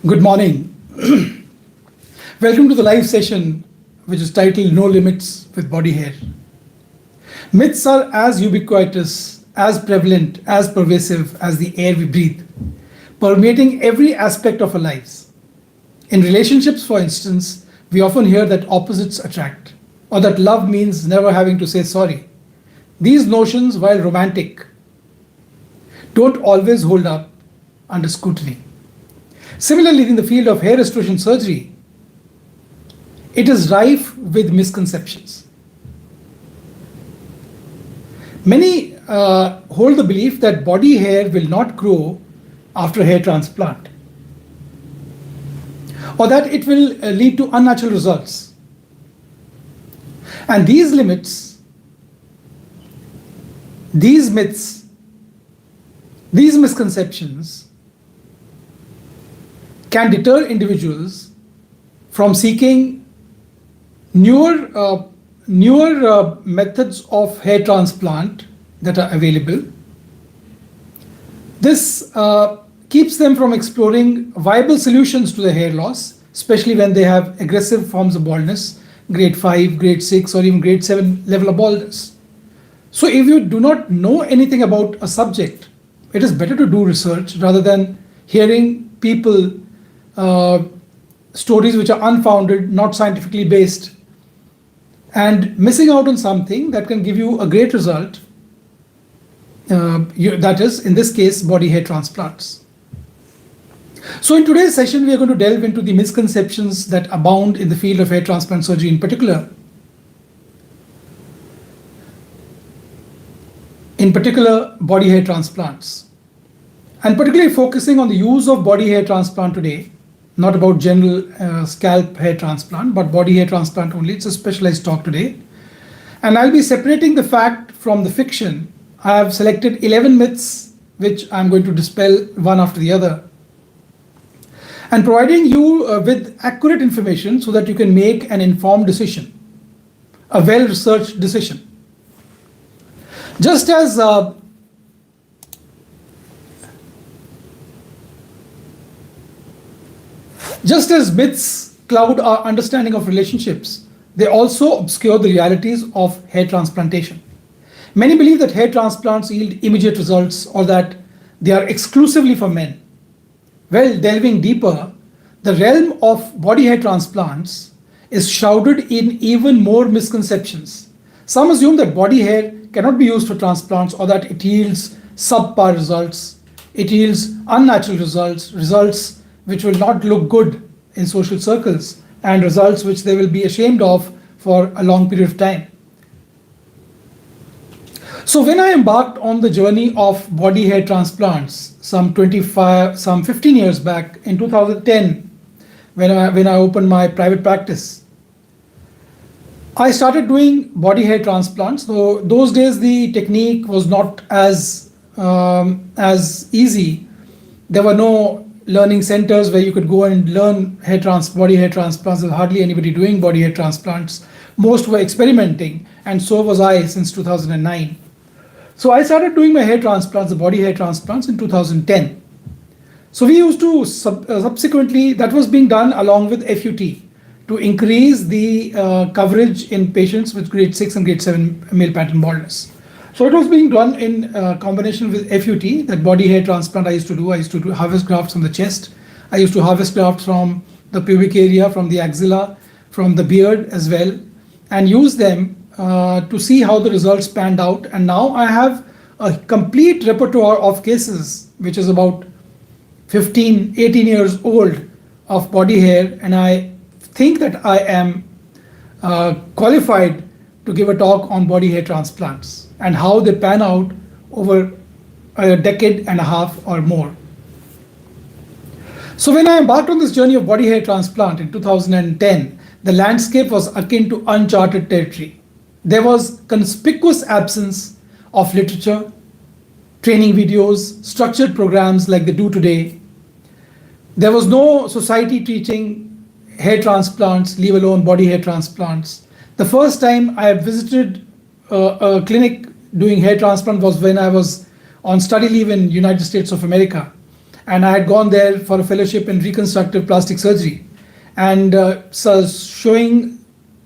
Good morning. Welcome to the live session, which is titled No Limits with Body Hair. Myths are as ubiquitous, as prevalent, as pervasive as the air we breathe, permeating every aspect of our lives. In relationships, for instance, we often hear that opposites attract, or that love means never having to say sorry. These notions, while romantic, don't always hold up under scrutiny. Similarly, in the field of hair restoration surgery, it is rife with misconceptions. Many hold the belief that body hair will not grow after hair transplant, or that it will lead to unnatural results. And these limits, these myths, these misconceptions can deter individuals from seeking newer methods of hair transplant that are available. This keeps them from exploring viable solutions to the hair loss, especially when they have aggressive forms of baldness, grade 5, grade 6, or even grade 7 level of baldness. So if you do not know anything about a subject, it is better to do research rather than hearing people stories which are unfounded, not scientifically based, and missing out on something that can give you a great result, that is, in this case, body hair transplants. So in today's session, we are going to delve into the misconceptions that abound in the field of hair transplant surgery in particular. In particular, body hair transplants. And particularly focusing on the use of body hair transplant today, not about general scalp hair transplant, but body hair transplant only. It's a specialized talk today. And I'll be separating the fact from the fiction. I have selected 11 myths, which I'm going to dispel one after the other, and providing you with accurate information so that you can make an informed decision, a well-researched decision. Just as myths cloud our understanding of relationships, they also obscure the realities of hair transplantation. Many believe that hair transplants yield immediate results or that they are exclusively for men. Well, delving deeper, the realm of body hair transplants is shrouded in even more misconceptions. Some assume that body hair cannot be used for transplants or that it yields subpar results, it yields unnatural results which will not look good in social circles, and results which they will be ashamed of for a long period of time. So when I embarked on the journey of body hair transplants some 15 years back in 2010, when I opened my private practice, I started doing body hair transplants. Though those days the technique was not as easy. There were no learning centers where you could go and learn body hair transplants. There was hardly anybody doing body hair transplants. Most were experimenting, and so was I since 2009. So I started doing my hair transplants, the body hair transplants, in 2010. So we used to subsequently, that was being done along with FUT to increase the coverage in patients with grade 6 and grade 7 male pattern baldness. So it was being done in combination with FUT, that body hair transplant I used to do. I used to harvest grafts from the chest. I used to harvest grafts from the pubic area, from the axilla, from the beard as well, and use them to see how the results panned out. And now I have a complete repertoire of cases, which is about 15, 18 years old, of body hair, and I think that I am qualified to give a talk on body hair transplants and how they pan out over a decade and a half or more. So when I embarked on this journey of body hair transplant in 2010, the landscape was akin to uncharted territory. There was conspicuous absence of literature, training videos, structured programs like they do today. There was no society teaching hair transplants, leave alone body hair transplants. The first time I had visited a clinic doing hair transplant was when I was on study leave in United States of America. and I had gone there for a fellowship in reconstructive plastic surgery, and so showing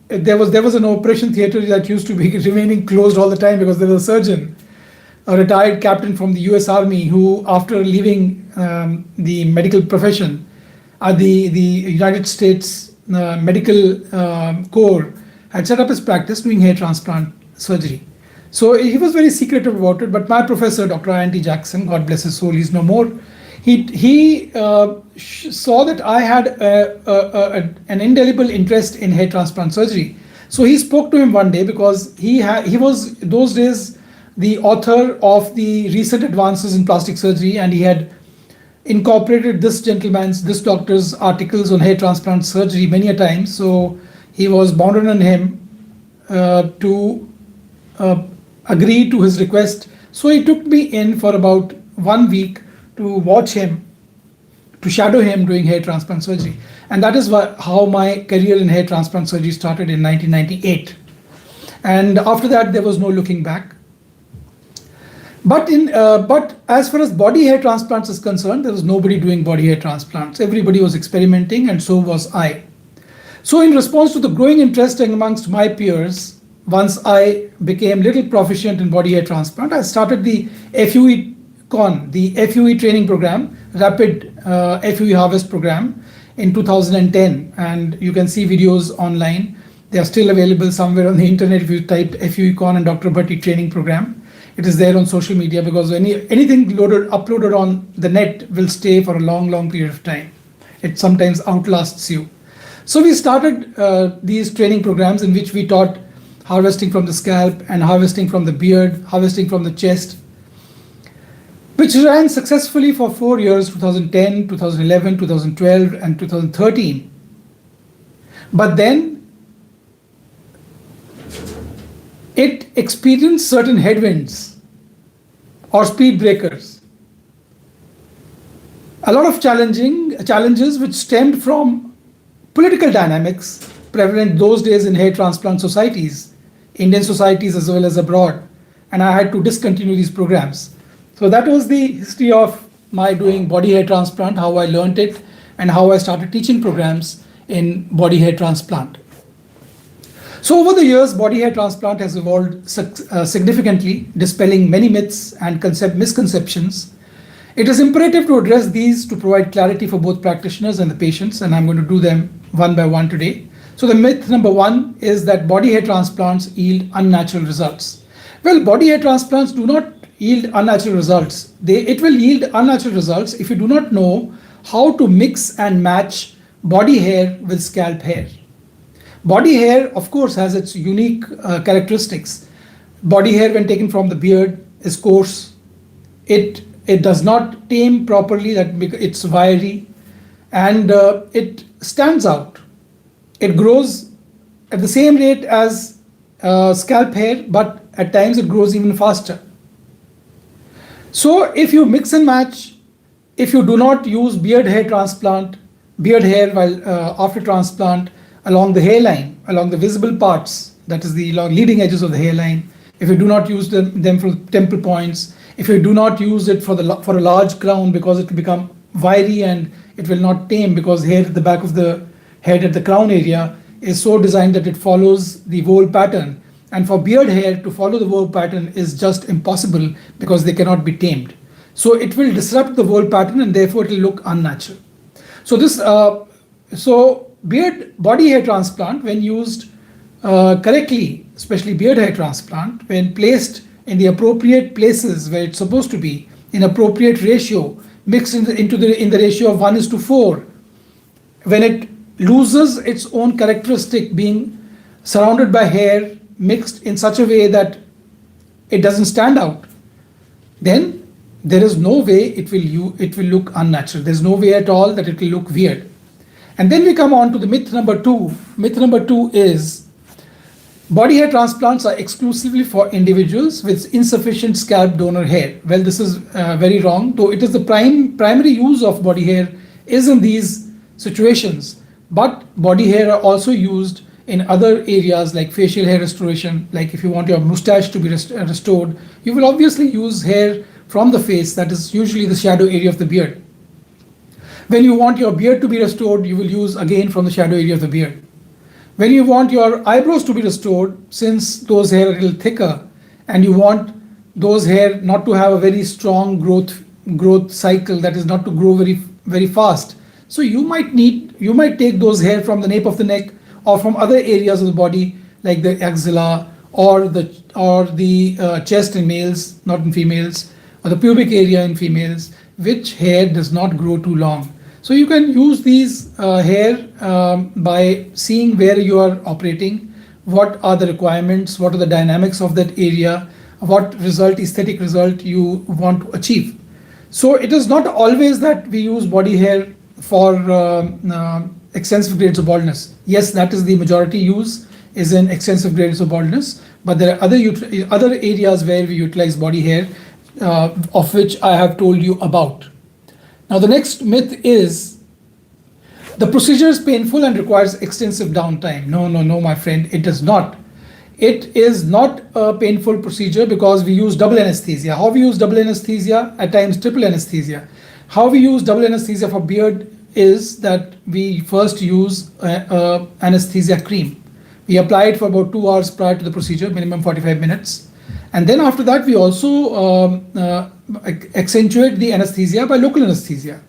there was an operation theater that used to be remaining closed all the time because there was a surgeon, a retired captain from the U.S. Army, who, after leaving the medical profession, the United States Medical Corps, had set up his practice doing hair transplant surgery. So he was very secretive about it. But my professor, Dr. I.N.T. Jackson, God bless his soul, he's no more. He saw that I had an indelible interest in hair transplant surgery. So he spoke to him one day, because he was those days the author of the recent advances in plastic surgery, and he had incorporated this doctor's articles on hair transplant surgery many a time. So he was bounded on him to agree to his request. So he took me in for about 1 week to watch him, to shadow him doing hair transplant surgery. And that is how my career in hair transplant surgery started in 1998. And after that, there was no looking back. But as far as body hair transplants is concerned, there was nobody doing body hair transplants. Everybody was experimenting, and so was I. So in response to the growing interest amongst my peers, once I became little proficient in body hair transplant, I started the FUE training program, rapid FUE harvest program in 2010. And you can see videos online. They are still available somewhere on the internet if you type FUE Con and Dr. Bhatti training program. It is there on social media, because anything uploaded on the net will stay for a long period of time. It sometimes outlasts you. So we started these training programs in which we taught harvesting from the scalp and harvesting from the beard, harvesting from the chest, which ran successfully for 4 years, 2010, 2011, 2012, and 2013. But then it experienced certain headwinds or speed breakers. A lot of challenges which stemmed from political dynamics prevalent those days in hair transplant societies, Indian societies as well as abroad, and I had to discontinue these programs. So that was the history of my doing body hair transplant, how I learned it, and how I started teaching programs in body hair transplant. So over the years, body hair transplant has evolved significantly, dispelling many myths and misconceptions. It is imperative to address these to provide clarity for both practitioners and the patients, and I'm going to do them one by one today. So the myth number one is that body hair transplants yield unnatural results. Well, body hair transplants do not yield unnatural results. It will yield unnatural results if you do not know how to mix and match body hair with scalp hair. Body hair, of course, has its unique characteristics. Body hair, when taken from the beard, is coarse. It does not tame properly, it's wiry, and it stands out. It grows at the same rate as scalp hair, but at times it grows even faster. So if you mix and match, if you do not use beard hair while after transplant, along the hairline, along the visible parts, that is the leading edges of the hairline, if you do not use them for temple points, if you do not use it for a large crown, because it will become wiry and it will not tame, because hair at the back of the head at the crown area is so designed that it follows the vole pattern. And for beard hair to follow the vole pattern is just impossible, because they cannot be tamed. So it will disrupt the vole pattern, and therefore it will look unnatural. So body hair transplant, when used correctly, especially beard hair transplant, when placed in the appropriate places where it's supposed to be, in appropriate ratio, mixed in the ratio of 1:4, when it loses its own characteristic, being surrounded by hair, mixed in such a way that it doesn't stand out, then there is no way it will look unnatural. There's no way at all that it will look weird. And then we come on to the myth number two. Myth number two is body hair transplants are exclusively for individuals with insufficient scalp donor hair. Well, this is very wrong, though it is the primary use of body hair is in these situations. But body hair are also used in other areas like facial hair restoration. Like if you want your mustache to be restored, you will obviously use hair from the face, that is usually the shadow area of the beard. When you want your beard to be restored, you will use again from the shadow area of the beard. When you want your eyebrows to be restored, since those hair are a little thicker, and you want those hair not to have a very strong growth cycle, that is not to grow very fast. So you might take those hair from the nape of the neck or from other areas of the body like the axilla or the chest in males, not in females, or the pubic area in females, which hair does not grow too long. So you can use these hair by seeing where you are operating, what are the requirements, what are the dynamics of that area, what aesthetic result you want to achieve. So it is not always that we use body hair for extensive grades of baldness. Yes, that is the majority use, is in extensive grades of baldness, but there are other areas where we utilize body hair, of which I have told you about. Now the next myth is the procedure is painful and requires extensive downtime. No, my friend, it does not. It is not a painful procedure because we use double anesthesia. How we use double anesthesia? At times triple anesthesia. How we use double anesthesia for beard is that we first use anesthesia cream. We apply it for about 2 hours prior to the procedure, minimum 45 minutes. And then after that, we also accentuate the anesthesia by local anesthesia.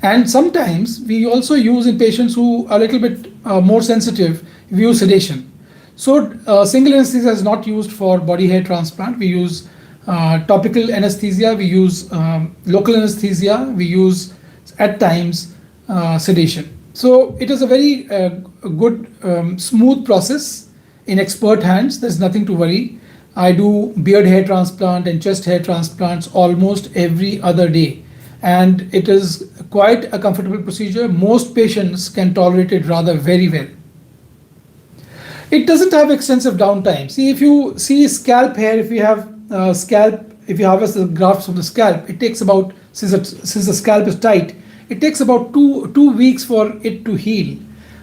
And sometimes we also use in patients who are a little bit more sensitive, we use sedation. So single anesthesia is not used for body hair transplant. We use topical anesthesia, we use local anesthesia, we use at times sedation. So it is a very good, smooth process in expert hands. There's nothing to worry. I do beard hair transplant and chest hair transplants almost every other day, and it is quite a comfortable procedure. Most patients can tolerate it rather very well. It doesn't have extensive downtime. See, if you see scalp hair, if you have if you harvest the grafts from the scalp, it takes about, since the scalp is tight, it takes about two weeks for it to heal.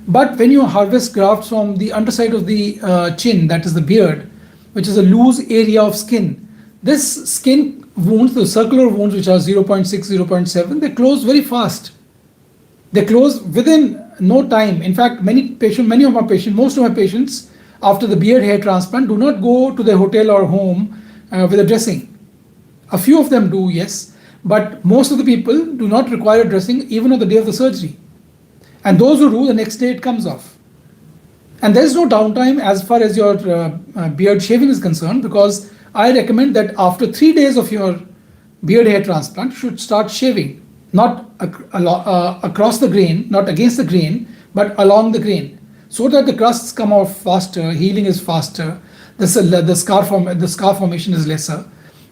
But when you harvest grafts from the underside of the chin, that is the beard, which is a loose area of skin, this skin wounds, the circular wounds, which are 0.6, 0.7, they close very fast. They close within no time. In fact, most of my patients, after the beard hair transplant, do not go to their hotel or home with a dressing. A few of them do, yes, but most of the people do not require a dressing even on the day of the surgery. And those who do, the next day it comes off. And there is no downtime as far as your beard shaving is concerned, because I recommend that after 3 days of your beard hair transplant, you should start shaving, not across the grain, not against the grain, but along the grain, so that the crusts come off faster, healing is faster, the scar formation is lesser.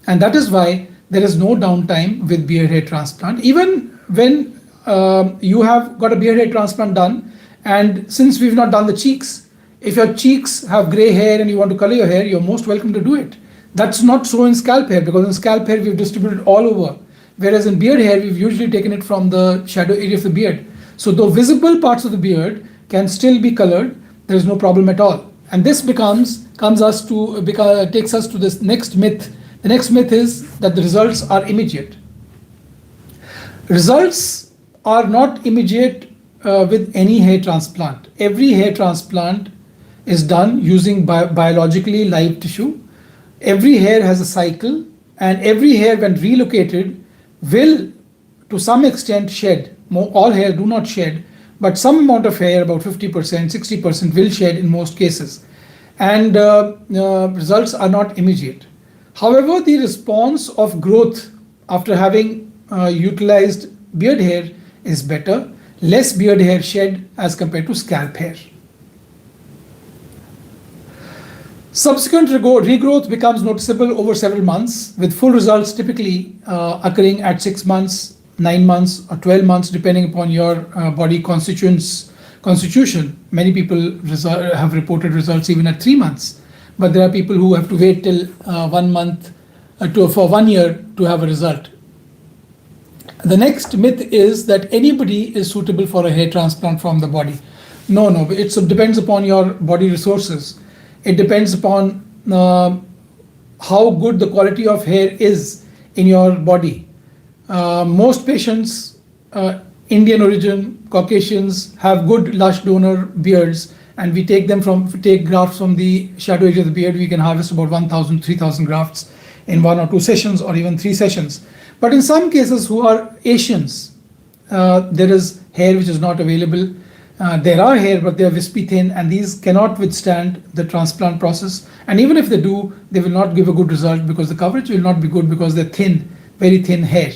And that is why there is no downtime with beard hair transplant. Even when you have got a beard hair transplant done, and since we've not done the cheeks, if your cheeks have gray hair and you want to color your hair, you're most welcome to do it. That's not so in scalp hair, because in scalp hair we've distributed all over, whereas in beard hair we've usually taken it from the shadow area of the beard. So the visible parts of the beard can still be colored. There is no problem at all. And this takes us to this next myth. The next myth is that the results are immediate. Results are not immediate with any hair transplant. Every hair transplant is done using biologically live tissue. Every hair has a cycle, and every hair, when relocated, will to some extent shed. All hair do not shed, but some amount of hair, about 50%, 60%, will shed in most cases. And results are not immediate. However, the response of growth after having utilized beard hair is better. Less beard hair shed as compared to scalp hair. Subsequent regrowth becomes noticeable over several months, with full results typically occurring at 6 months, 9 months, or 12 months, depending upon your body constitution. Many people have reported results even at 3 months, but there are people who have to wait till 1 month for 1 year to have a result. The next myth is that anybody is suitable for a hair transplant from the body. No, it depends upon your body resources. It depends upon how good the quality of hair is in your body. Most patients Indian origin, Caucasians have good lush donor beards, and we take grafts from the shadow area of the beard. We can harvest about 1,000, 3,000 grafts in 1 or 2 sessions, or even 3 sessions. But in some cases, who are Asians, there is hair which is not available. There are hair, but they are wispy thin, and these cannot withstand the transplant process. And even if they do, they will not give a good result because the coverage will not be good because they're thin, very thin hair.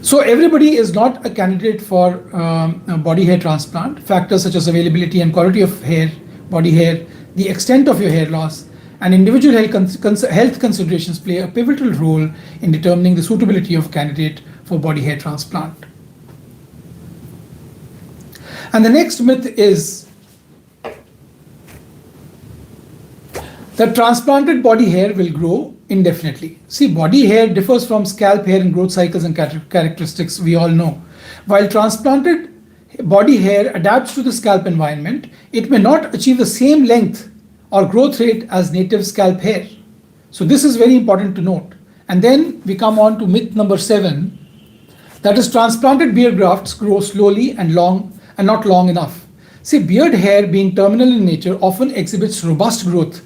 So everybody is not a candidate for a body hair transplant. Factors such as availability and quality of hair, body hair, the extent of your hair loss, and individual health considerations play a pivotal role in determining the suitability of candidate for body hair transplant. And the next myth is that transplanted body hair will grow indefinitely. See, body hair differs from scalp hair in growth cycles and characteristics, we all know. While transplanted body hair adapts to the scalp environment, it may not achieve the same length or growth rate as native scalp hair. So this is very important to note. And then we come on to myth number 7, that is, transplanted beard grafts grow slowly and not long enough. See, beard hair, being terminal in nature, often exhibits robust growth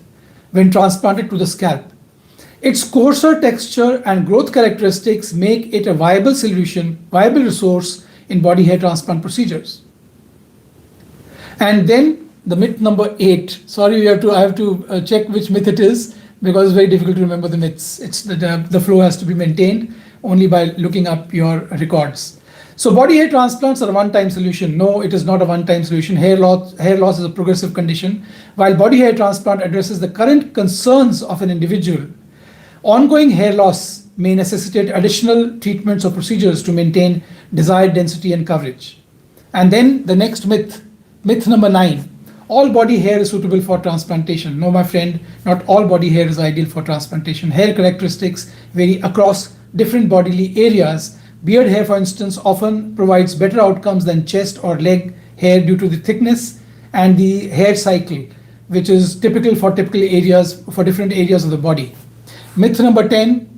when transplanted to the scalp. Its coarser texture and growth characteristics make it a viable resource in body hair transplant procedures. And then the myth number 8. Sorry, I have to check which myth it is because it's very difficult to remember the myths. The flow has to be maintained only by looking up your records. So body hair transplants are a one-time solution. No, it is not a one-time solution. Hair loss is a progressive condition. While body hair transplant addresses the current concerns of an individual, ongoing hair loss may necessitate additional treatments or procedures to maintain desired density and coverage. And then the next myth number 9. All body hair is suitable for transplantation. No, my friend, not all body hair is ideal for transplantation. Hair characteristics vary across different bodily areas. Beard hair, for instance, often provides better outcomes than chest or leg hair due to the thickness and the hair cycle, which is typical for different areas of the body. Myth number 10.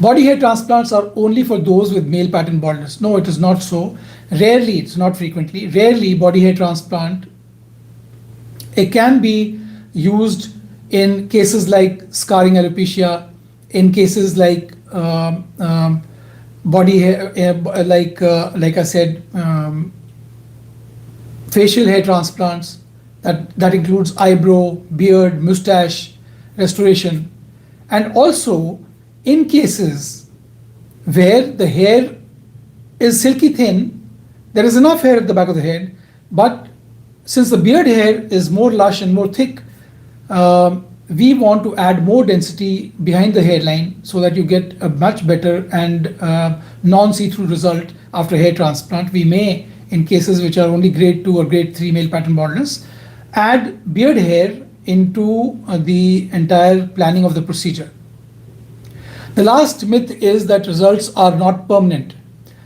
Body hair transplants are only for those with male pattern baldness. No, it is not so. Rarely, it's not frequently. Rarely, body hair transplant, it can be used in cases like scarring alopecia, in cases like body hair, like I said, facial hair transplants. That includes eyebrow, beard, mustache restoration, and also in cases where the hair is silky thin, there is enough hair at the back of the head, but since the beard hair is more lush and more thick, we want to add more density behind the hairline so that you get a much better and non-see-through result after hair transplant. We may, in cases which are only grade 2 or grade 3 male pattern baldness, add beard hair into the entire planning of the procedure. The last myth is that results are not permanent.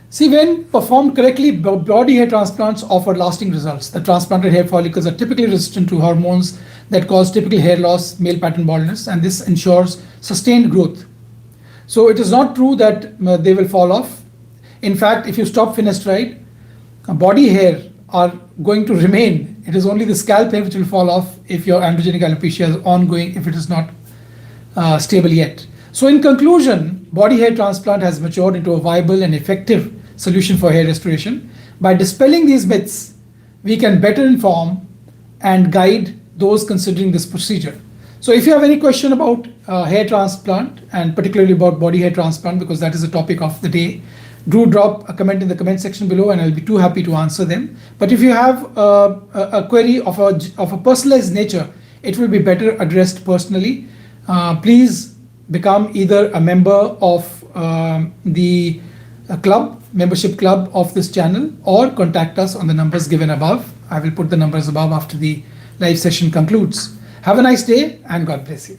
See, when performed correctly, body hair transplants offer lasting results. The transplanted hair follicles are typically resistant to hormones that cause typical hair loss, male pattern baldness, and this ensures sustained growth. So it is not true that they will fall off. In fact, if you stop finasteride, body hair are going to remain. It is only the scalp hair which will fall off if your androgenic alopecia is ongoing, if it is not stable yet. So in conclusion, body hair transplant has matured into a viable and effective solution for hair restoration. By dispelling these myths, we can better inform and guide those considering this procedure. So if you have any question about hair transplant, and particularly about body hair transplant, because that is the topic of the day, do drop a comment in the comment section below and I'll be too happy to answer them. But if you have a query of a personalized nature, it will be better addressed personally. Please become either a member of the membership club of this channel, or contact us on the numbers given above. I will put the numbers above after the live session concludes. Have a nice day and God bless you.